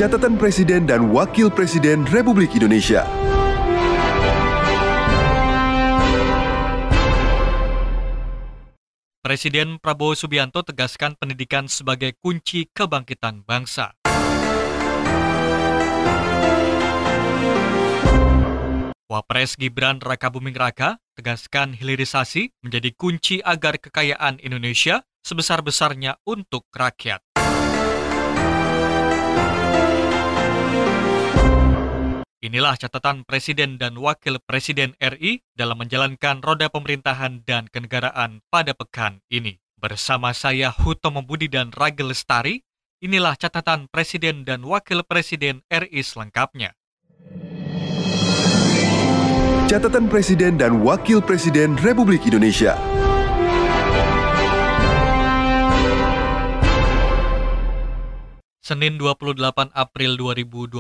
Catatan Presiden dan Wakil Presiden Republik Indonesia. Presiden Prabowo Subianto tegaskan pendidikan sebagai kunci kebangkitan bangsa. Wapres Gibran Rakabuming Raka tegaskan hilirisasi menjadi kunci agar kekayaan Indonesia sebesar-besarnya untuk rakyat. Inilah catatan Presiden dan Wakil Presiden RI dalam menjalankan roda pemerintahan dan kenegaraan pada pekan ini. Bersama saya Hutomo Budi dan Ragil Lestari, inilah catatan Presiden dan Wakil Presiden RI selengkapnya. Catatan Presiden dan Wakil Presiden Republik Indonesia. Senin 28 April 2025,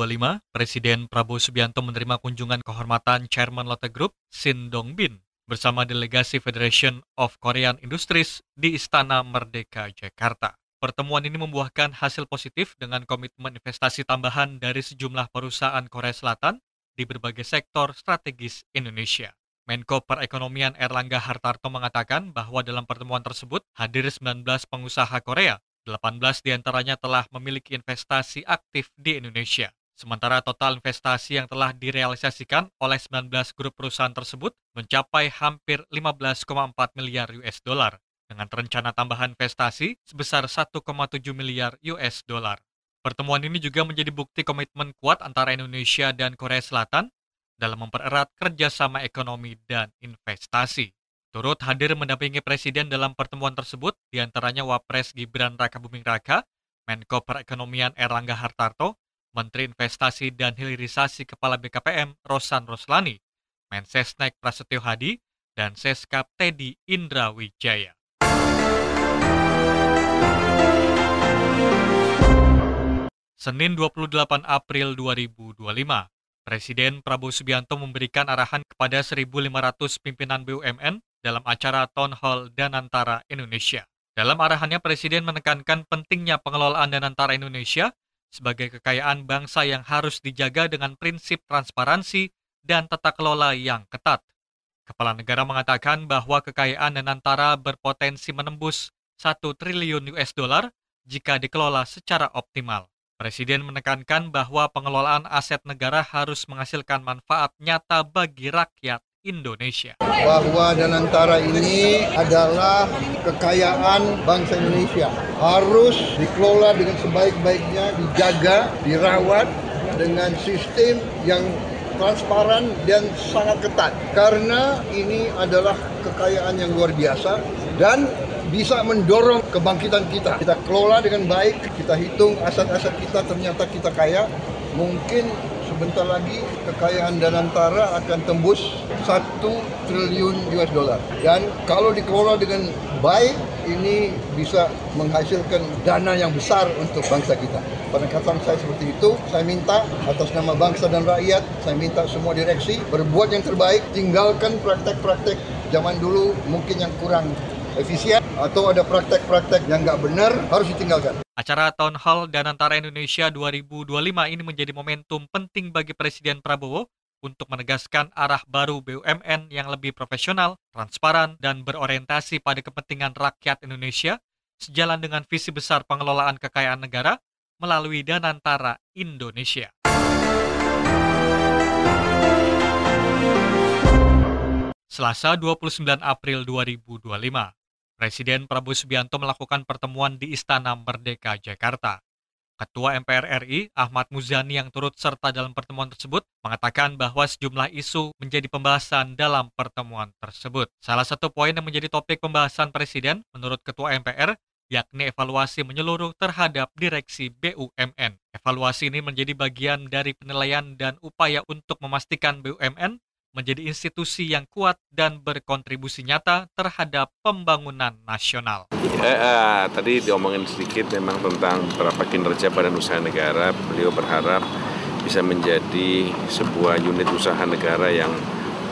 Presiden Prabowo Subianto menerima kunjungan kehormatan Chairman Lotte Group, Shin Dong-bin, bersama delegasi Federation of Korean Industries di Istana Merdeka, Jakarta. Pertemuan ini membuahkan hasil positif dengan komitmen investasi tambahan dari sejumlah perusahaan Korea Selatan di berbagai sektor strategis Indonesia. Menko Perekonomian Erlangga Hartarto mengatakan bahwa dalam pertemuan tersebut hadir 19 pengusaha Korea. 18 diantaranya telah memiliki investasi aktif di Indonesia. Sementara total investasi yang telah direalisasikan oleh 19 grup perusahaan tersebut mencapai hampir 15,4 miliar US dollar dengan rencana tambahan investasi sebesar 1,7 miliar US dollar. Pertemuan ini juga menjadi bukti komitmen kuat antara Indonesia dan Korea Selatan dalam mempererat kerjasama ekonomi dan investasi. Turut hadir mendampingi Presiden dalam pertemuan tersebut, diantaranya Wapres Gibran Rakabuming Raka, Menko Perekonomian Erlangga Hartarto, Menteri Investasi dan Hilirisasi Kepala BKPM Rosan Roslani, Mensesnek Prasetyo Hadi, dan Seskap Teddy Indra Wijaya. Senin 28 April 2025, Presiden Prabowo Subianto memberikan arahan kepada 1.500 pimpinan BUMN dalam acara Town Hall Danantara Indonesia. Dalam arahannya, Presiden menekankan pentingnya pengelolaan Danantara Indonesia sebagai kekayaan bangsa yang harus dijaga dengan prinsip transparansi dan tata kelola yang ketat. Kepala negara mengatakan bahwa kekayaan Danantara berpotensi menembus 1 triliun US dollar jika dikelola secara optimal. Presiden menekankan bahwa pengelolaan aset negara harus menghasilkan manfaat nyata bagi rakyat Indonesia. Bahwa Danantara ini adalah kekayaan bangsa Indonesia. Harus dikelola dengan sebaik-baiknya, dijaga, dirawat dengan sistem yang transparan dan sangat ketat. Karena ini adalah kekayaan yang luar biasa dan bisa mendorong kebangkitan kita. Kita kelola dengan baik, kita hitung aset-aset kita, ternyata kita kaya. Mungkin sebentar lagi kekayaan Danantara akan tembus 1 triliun US dollar. Dan kalau dikelola dengan baik, ini bisa menghasilkan dana yang besar untuk bangsa kita. Pendekatan saya seperti itu, saya minta atas nama bangsa dan rakyat, saya minta semua direksi berbuat yang terbaik, tinggalkan praktek-praktek zaman dulu mungkin yang kurang efisien atau ada praktek-praktek yang nggak benar harus ditinggalkan. Acara Town Hall Danantara Indonesia 2025 ini menjadi momentum penting bagi Presiden Prabowo untuk menegaskan arah baru BUMN yang lebih profesional, transparan, dan berorientasi pada kepentingan rakyat Indonesia sejalan dengan visi besar pengelolaan kekayaan negara melalui Danantara Indonesia. Selasa 29 April 2025. Presiden Prabowo Subianto melakukan pertemuan di Istana Merdeka, Jakarta. Ketua MPR RI, Ahmad Muzani yang turut serta dalam pertemuan tersebut, mengatakan bahwa sejumlah isu menjadi pembahasan dalam pertemuan tersebut. Salah satu poin yang menjadi topik pembahasan Presiden, menurut Ketua MPR, yakni evaluasi menyeluruh terhadap direksi BUMN. Evaluasi ini menjadi bagian dari penilaian dan upaya untuk memastikan BUMN menjadi institusi yang kuat dan berkontribusi nyata terhadap pembangunan nasional. Tadi diomongin sedikit memang tentang beberapa kinerja badan usaha negara. Beliau berharap bisa menjadi sebuah unit usaha negara yang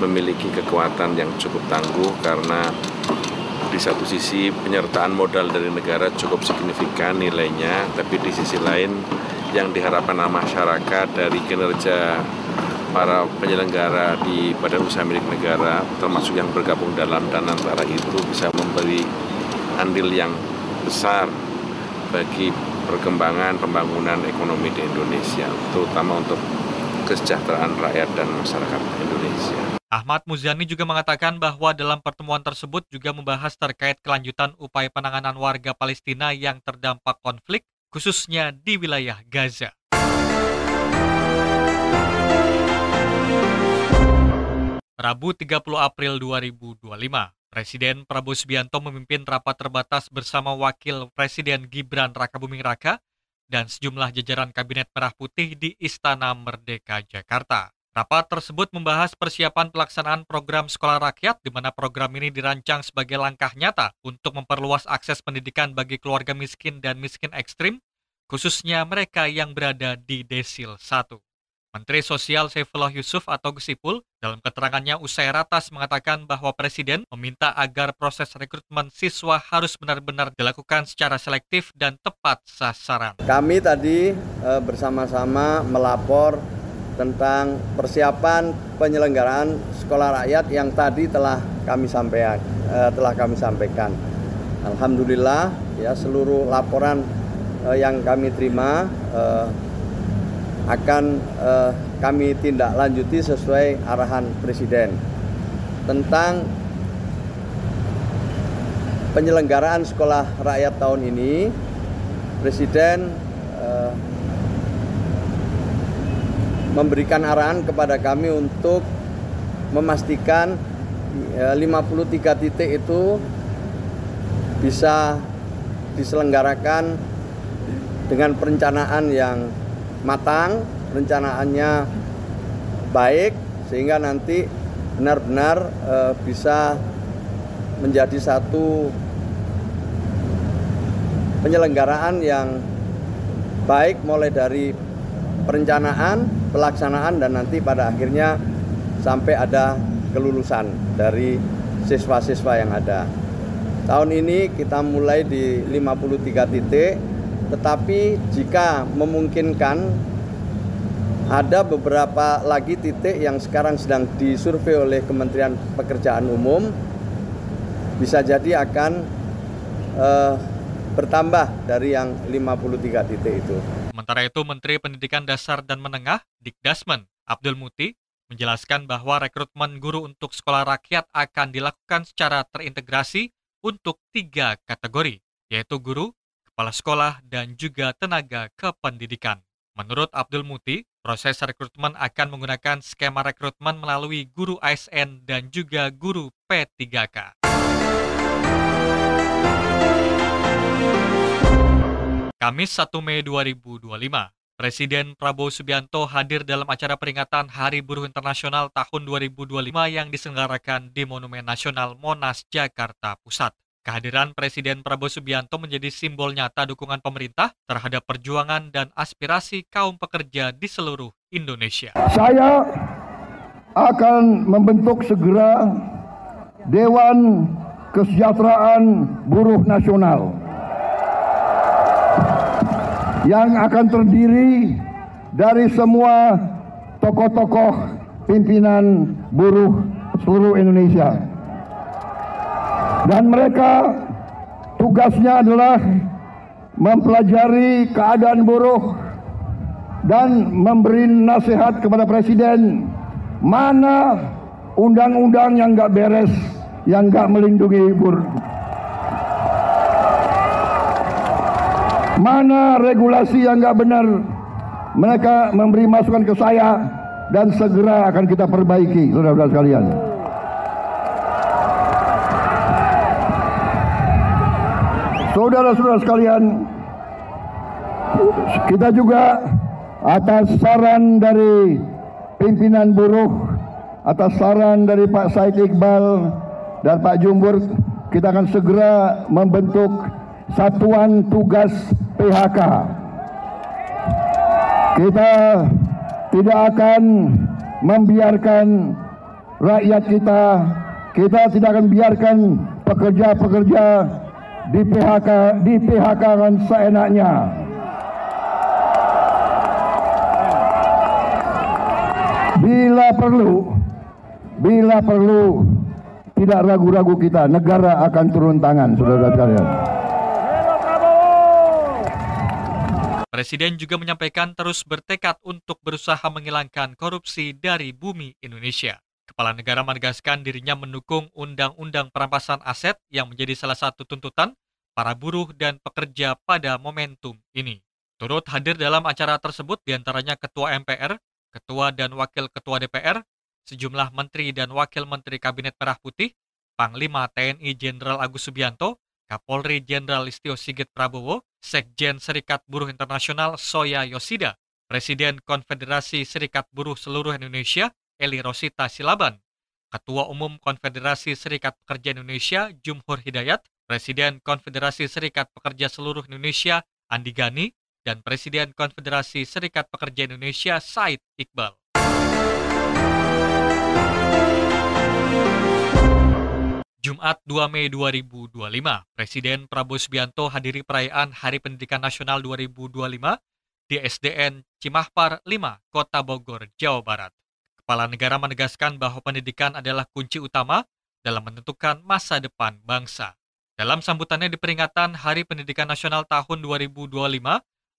memiliki kekuatan yang cukup tangguh karena di satu sisi penyertaan modal dari negara cukup signifikan nilainya, tapi di sisi lain yang diharapkan masyarakat dari kinerja para penyelenggara di badan usaha milik negara, termasuk yang bergabung dalam dan antara itu bisa memberi andil yang besar bagi perkembangan pembangunan ekonomi di Indonesia, terutama untuk kesejahteraan rakyat dan masyarakat Indonesia. Ahmad Muzani juga mengatakan bahwa dalam pertemuan tersebut juga membahas terkait kelanjutan upaya penanganan warga Palestina yang terdampak konflik, khususnya di wilayah Gaza. Rabu 30 April 2025, Presiden Prabowo Subianto memimpin rapat terbatas bersama Wakil Presiden Gibran Rakabuming Raka dan sejumlah jajaran Kabinet Merah Putih di Istana Merdeka, Jakarta. Rapat tersebut membahas persiapan pelaksanaan program Sekolah Rakyat, di mana program ini dirancang sebagai langkah nyata untuk memperluas akses pendidikan bagi keluarga miskin dan miskin ekstrim, khususnya mereka yang berada di Desil 1. Menteri Sosial Saifullah Yusuf atau Gus Ipul dalam keterangannya usai ratas mengatakan bahwa Presiden meminta agar proses rekrutmen siswa harus benar-benar dilakukan secara selektif dan tepat sasaran. Kami tadi bersama-sama melapor tentang persiapan penyelenggaraan sekolah rakyat yang tadi telah kami sampaikan. Alhamdulillah ya, seluruh laporan yang kami terima akan kami tindak lanjuti sesuai arahan Presiden tentang penyelenggaraan sekolah rakyat tahun ini. Presiden memberikan arahan kepada kami untuk memastikan 53 titik itu bisa diselenggarakan dengan perencanaan yang matang, perencanaannya baik, sehingga nanti benar-benar bisa menjadi satu penyelenggaraan yang baik, mulai dari perencanaan, pelaksanaan, dan nanti pada akhirnya sampai ada kelulusan dari siswa-siswa yang ada. Tahun ini kita mulai di 53 titik, tetapi jika memungkinkan ada beberapa lagi titik yang sekarang sedang disurvei oleh Kementerian Pekerjaan Umum, bisa jadi akan bertambah dari yang 53 titik itu. Sementara itu, Menteri Pendidikan Dasar dan Menengah, Dikdasmen, Abdul Muti, menjelaskan bahwa rekrutmen guru untuk sekolah rakyat akan dilakukan secara terintegrasi untuk 3 kategori, yaitu guru, kepala sekolah, dan juga tenaga kependidikan. Menurut Abdul Muti, proses rekrutmen akan menggunakan skema rekrutmen melalui guru ASN dan juga guru P3K. Kamis 1 Mei 2025, Presiden Prabowo Subianto hadir dalam acara peringatan Hari Buruh Internasional tahun 2025 yang diselenggarakan di Monumen Nasional Monas, Jakarta Pusat. Kehadiran Presiden Prabowo Subianto menjadi simbol nyata dukungan pemerintah terhadap perjuangan dan aspirasi kaum pekerja di seluruh Indonesia. Saya akan membentuk segera Dewan Kesejahteraan Buruh Nasional yang akan terdiri dari semua tokoh-tokoh pimpinan buruh seluruh Indonesia. Dan mereka tugasnya adalah mempelajari keadaan buruh dan memberi nasihat kepada Presiden mana undang-undang yang nggak beres, yang nggak melindungi buruh. Mana regulasi yang nggak benar, mereka memberi masukan ke saya dan segera akan kita perbaiki, saudara-saudara sekalian. Saudara-saudara sekalian, kita juga atas saran dari pimpinan buruh, atas saran dari Pak Said Iqbal dan Pak Jumbur, kita akan segera membentuk Satuan Tugas PHK. Kita tidak akan membiarkan rakyat kita tidak akan biarkan pekerja-pekerja di PHK-kan seenaknya. Bila perlu, tidak ragu-ragu kita, negara akan turun tangan, saudara sekalian. Presiden juga menyampaikan terus bertekad untuk berusaha menghilangkan korupsi dari bumi Indonesia. Kepala negara menegaskan dirinya mendukung undang-undang perampasan aset yang menjadi salah satu tuntutan para buruh dan pekerja pada momentum ini. Turut hadir dalam acara tersebut diantaranya Ketua MPR, Ketua dan Wakil Ketua DPR, sejumlah Menteri dan Wakil Menteri Kabinet Merah Putih, Panglima TNI Jenderal Agus Subianto, Kapolri Jenderal Listio Sigit Prabowo, Sekjen Serikat Buruh Internasional Soya Yoshida, Presiden Konfederasi Serikat Buruh Seluruh Indonesia Eli Rosita Silaban, Ketua Umum Konfederasi Serikat Pekerja Indonesia Jumhur Hidayat, Presiden Konfederasi Serikat Pekerja Seluruh Indonesia Andi Gani, dan Presiden Konfederasi Serikat Pekerja Indonesia Said Iqbal. Jumat 2 Mei 2025, Presiden Prabowo Subianto hadiri perayaan Hari Pendidikan Nasional 2025 di SDN Cimahpar 5, Kota Bogor, Jawa Barat. Kepala negara menegaskan bahwa pendidikan adalah kunci utama dalam menentukan masa depan bangsa. Dalam sambutannya di peringatan Hari Pendidikan Nasional tahun 2025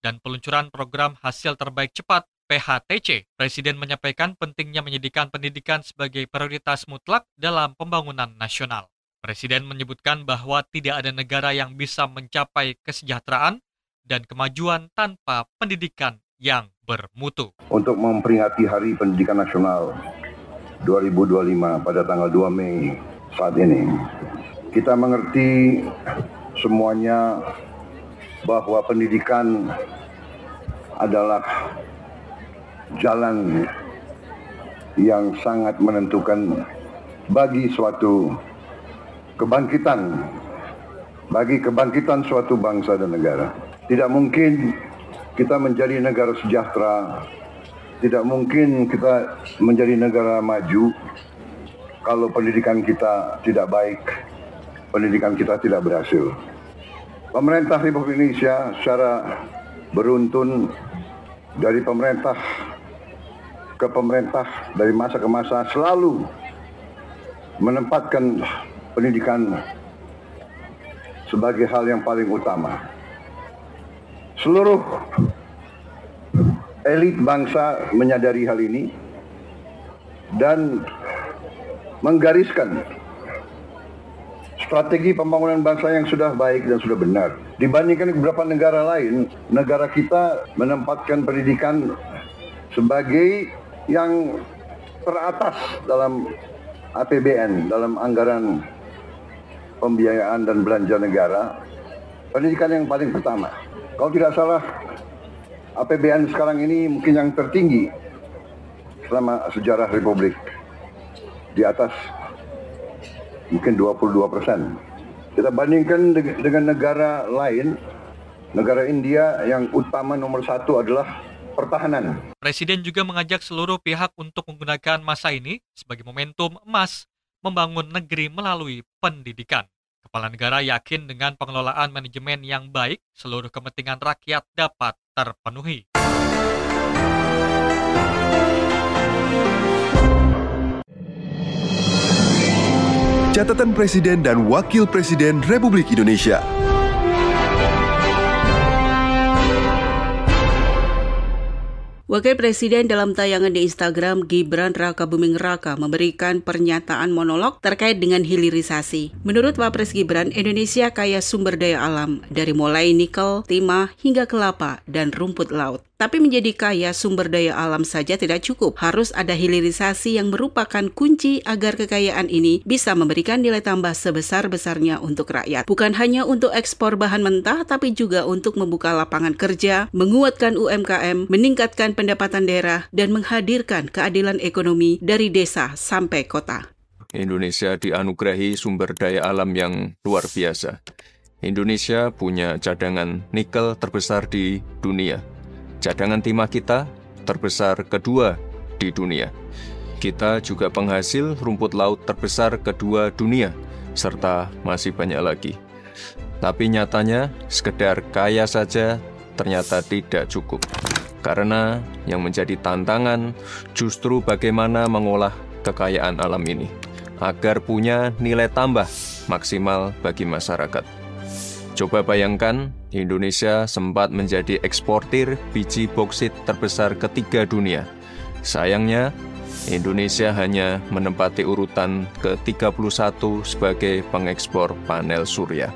dan peluncuran program Hasil Terbaik Cepat PHTC, Presiden menyampaikan pentingnya menjadikan pendidikan sebagai prioritas mutlak dalam pembangunan nasional. Presiden menyebutkan bahwa tidak ada negara yang bisa mencapai kesejahteraan dan kemajuan tanpa pendidikan yang bermutu. Untuk memperingati Hari Pendidikan Nasional 2025 pada tanggal 2 Mei saat ini, kita mengerti semuanya bahwa pendidikan adalah jalan yang sangat menentukan bagi suatu kebangkitan, bagi kebangkitan suatu bangsa dan negara. Tidak mungkin kita menjadi negara sejahtera, tidak mungkin kita menjadi negara maju kalau pendidikan kita tidak baik, pendidikan kita tidak berhasil. Pemerintah Republik Indonesia secara beruntun dari pemerintah ke pemerintah, dari masa ke masa selalu menempatkan pendidikan sebagai hal yang paling utama. Seluruh elit bangsa menyadari hal ini dan menggariskan strategi pembangunan bangsa yang sudah baik dan sudah benar. Dibandingkan beberapa negara lain, negara kita menempatkan pendidikan sebagai yang teratas dalam APBN, dalam anggaran pembiayaan dan belanja negara. Pendidikan yang paling pertama. Kalau tidak salah, APBN sekarang ini mungkin yang tertinggi selama sejarah Republik. Di atas mungkin 22%. Kita bandingkan dengan negara lain, negara India yang utama nomor 1 adalah pertahanan. Presiden juga mengajak seluruh pihak untuk menggunakan masa ini sebagai momentum emas membangun negeri melalui pendidikan. Kepala negara yakin dengan pengelolaan manajemen yang baik, seluruh kepentingan rakyat dapat terpenuhi. Catatan Presiden dan Wakil Presiden Republik Indonesia. Wakil Presiden dalam tayangan di Instagram Gibran Rakabuming Raka memberikan pernyataan monolog terkait dengan hilirisasi. Menurut Wapres Gibran, Indonesia kaya sumber daya alam dari mulai nikel, timah, hingga kelapa dan rumput laut. Tapi menjadi kaya sumber daya alam saja tidak cukup. Harus ada hilirisasi yang merupakan kunci agar kekayaan ini bisa memberikan nilai tambah sebesar-besarnya untuk rakyat. Bukan hanya untuk ekspor bahan mentah, tapi juga untuk membuka lapangan kerja, menguatkan UMKM, meningkatkan pendapatan daerah, dan menghadirkan keadilan ekonomi dari desa sampai kota. Indonesia dianugerahi sumber daya alam yang luar biasa. Indonesia punya cadangan nikel terbesar di dunia. Cadangan timah kita terbesar kedua di dunia. Kita juga penghasil rumput laut terbesar kedua dunia, serta masih banyak lagi. Tapi nyatanya, sekedar kaya saja ternyata tidak cukup. Karena yang menjadi tantangan justru bagaimana mengolah kekayaan alam ini agar punya nilai tambah maksimal bagi masyarakat. Coba bayangkan, Indonesia sempat menjadi eksportir biji boksit terbesar ketiga dunia. Sayangnya, Indonesia hanya menempati urutan ke-31 sebagai pengekspor panel surya.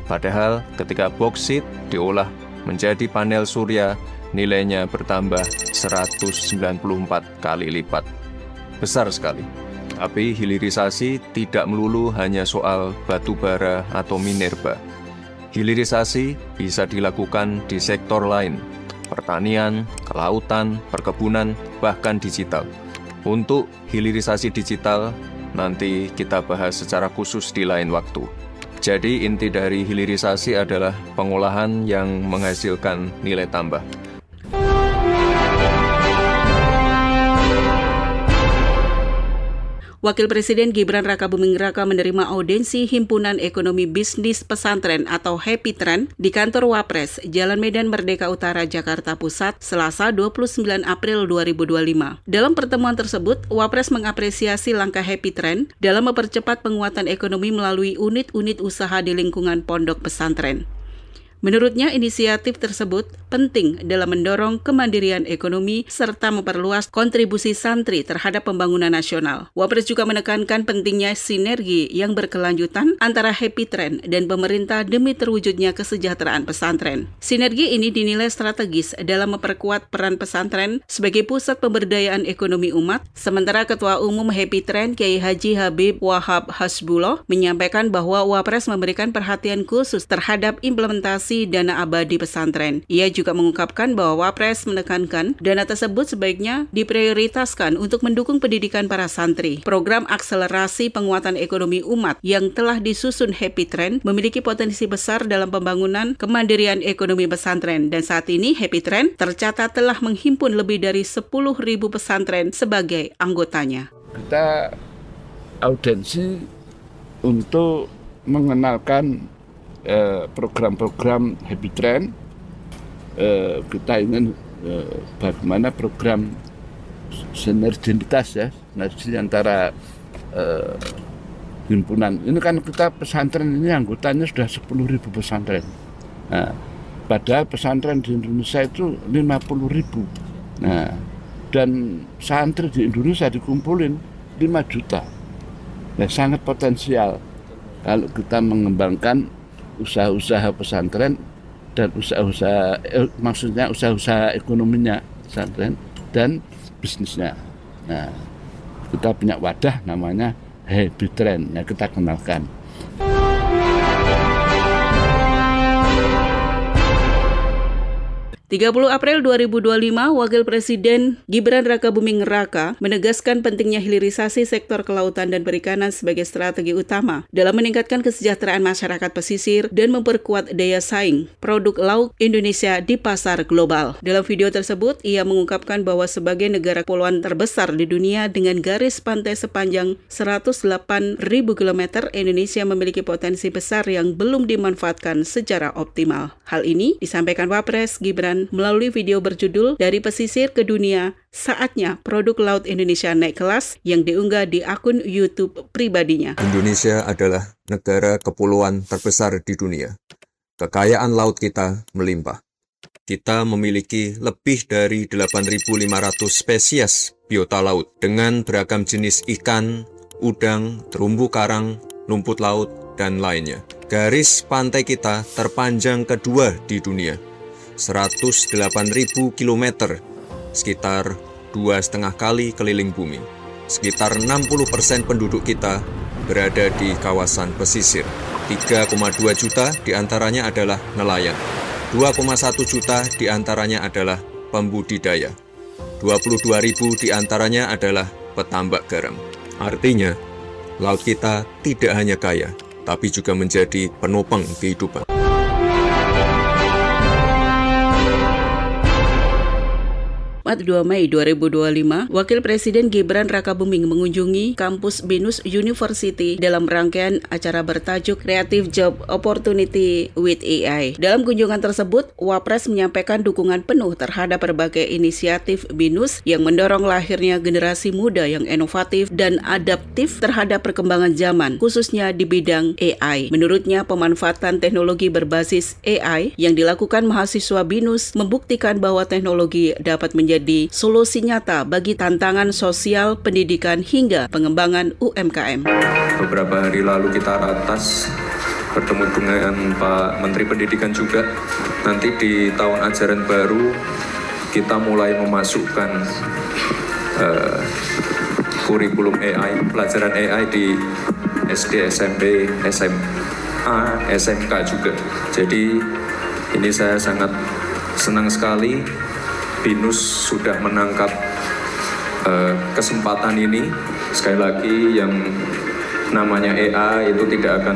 Padahal ketika boksit diolah menjadi panel surya, nilainya bertambah 194 kali lipat. Besar sekali. Tapi hilirisasi tidak melulu hanya soal batu bara atau minerba. Hilirisasi bisa dilakukan di sektor lain, pertanian, kelautan, perkebunan, bahkan digital. Untuk hilirisasi digital, nanti kita bahas secara khusus di lain waktu. Jadi inti dari hilirisasi adalah pengolahan yang menghasilkan nilai tambah. Wakil Presiden Gibran Rakabuming Raka menerima audensi Himpunan Ekonomi Bisnis Pesantren atau Happy Trend di kantor Wapres, Jalan Medan Merdeka Utara, Jakarta Pusat, Selasa 29 April 2025. Dalam pertemuan tersebut, Wapres mengapresiasi langkah Happy Trend dalam mempercepat penguatan ekonomi melalui unit-unit usaha di lingkungan pondok pesantren. Menurutnya, inisiatif tersebut penting dalam mendorong kemandirian ekonomi serta memperluas kontribusi santri terhadap pembangunan nasional. Wapres juga menekankan pentingnya sinergi yang berkelanjutan antara Happy Trend dan pemerintah demi terwujudnya kesejahteraan pesantren. Sinergi ini dinilai strategis dalam memperkuat peran pesantren sebagai pusat pemberdayaan ekonomi umat, sementara Ketua Umum Happy Trend Kiai Haji Habib Wahab Hasbullah menyampaikan bahwa Wapres memberikan perhatian khusus terhadap implementasi dana abadi pesantren. Ia juga mengungkapkan bahwa Wapres menekankan dana tersebut sebaiknya diprioritaskan untuk mendukung pendidikan para santri. Program akselerasi penguatan ekonomi umat yang telah disusun Happy Trend memiliki potensi besar dalam pembangunan kemandirian ekonomi pesantren, dan saat ini Happy Trend tercatat telah menghimpun lebih dari 10.000 pesantren sebagai anggotanya. Kita audensi untuk mengenalkan program-program Happy Trend. Kita ingin bagaimana program sinergitas ya, sinergi antara himpunan. Ini kan kita pesantren ini anggotanya sudah 10.000 pesantren. Nah, padahal pesantren di Indonesia itu 50.000. Nah, dan santri di Indonesia dikumpulin 5 juta. Nah, sangat potensial kalau kita mengembangkan usaha-usaha pesantren dan usaha-usaha ekonominya pesantren dan bisnisnya. Nah, kita punya wadah namanya Happy Trend, yang kita kenalkan. 30 April 2025, Wakil Presiden Gibran Rakabuming Raka menegaskan pentingnya hilirisasi sektor kelautan dan perikanan sebagai strategi utama dalam meningkatkan kesejahteraan masyarakat pesisir dan memperkuat daya saing produk laut Indonesia di pasar global. Dalam video tersebut, ia mengungkapkan bahwa sebagai negara kepulauan terbesar di dunia dengan garis pantai sepanjang 108.000 km, Indonesia memiliki potensi besar yang belum dimanfaatkan secara optimal. Hal ini disampaikan Wapres Gibran melalui video berjudul Dari Pesisir ke Dunia, Saatnya Produk Laut Indonesia Naik Kelas yang diunggah di akun YouTube pribadinya. Indonesia adalah negara kepulauan terbesar di dunia. Kekayaan laut kita melimpah. Kita memiliki lebih dari 8.500 spesies biota laut dengan beragam jenis ikan, udang, terumbu karang, rumput laut, dan lainnya. Garis pantai kita terpanjang kedua di dunia. 108.000 km, sekitar 2,5 kali keliling bumi. Sekitar 60% penduduk kita berada di kawasan pesisir. 3,2 juta diantaranya adalah nelayan. 2,1 juta diantaranya adalah pembudidaya. 22.000 diantaranya adalah petambak garam. Artinya, laut kita tidak hanya kaya, tapi juga menjadi penopang kehidupan. Jumat 2 Mei 2025, Wakil Presiden Gibran Rakabuming mengunjungi kampus BINUS University dalam rangkaian acara bertajuk Creative Job Opportunity with AI. Dalam kunjungan tersebut, Wapres menyampaikan dukungan penuh terhadap berbagai inisiatif BINUS yang mendorong lahirnya generasi muda yang inovatif dan adaptif terhadap perkembangan zaman, khususnya di bidang AI. Menurutnya, pemanfaatan teknologi berbasis AI yang dilakukan mahasiswa BINUS membuktikan bahwa teknologi dapat menjadi solusi nyata bagi tantangan sosial, pendidikan, hingga pengembangan UMKM. Beberapa hari lalu kita ratas bertemu dengan Pak Menteri Pendidikan juga. Nanti di tahun ajaran baru kita mulai memasukkan kurikulum AI, pelajaran AI di SD, SMP, SMA, SMK juga. Jadi ini saya sangat senang sekali BINUS sudah menangkap kesempatan ini. Sekali lagi, yang namanya AI itu tidak akan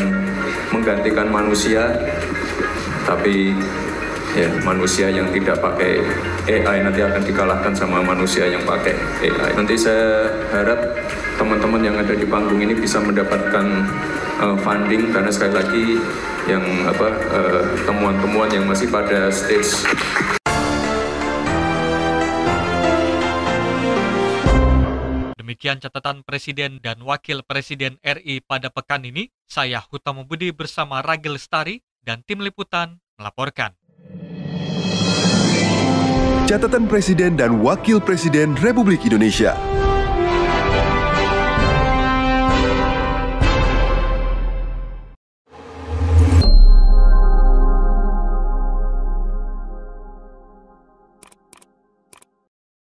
menggantikan manusia, tapi ya manusia yang tidak pakai AI nanti akan dikalahkan sama manusia yang pakai AI. Nanti saya harap teman-teman yang ada di panggung ini bisa mendapatkan funding, karena sekali lagi yang temuan-temuan yang masih pada stage. Demikian catatan Presiden dan Wakil Presiden RI pada pekan ini. Saya Hutama Budi bersama Ragil Lestari dan tim liputan melaporkan. Catatan Presiden dan Wakil Presiden Republik Indonesia.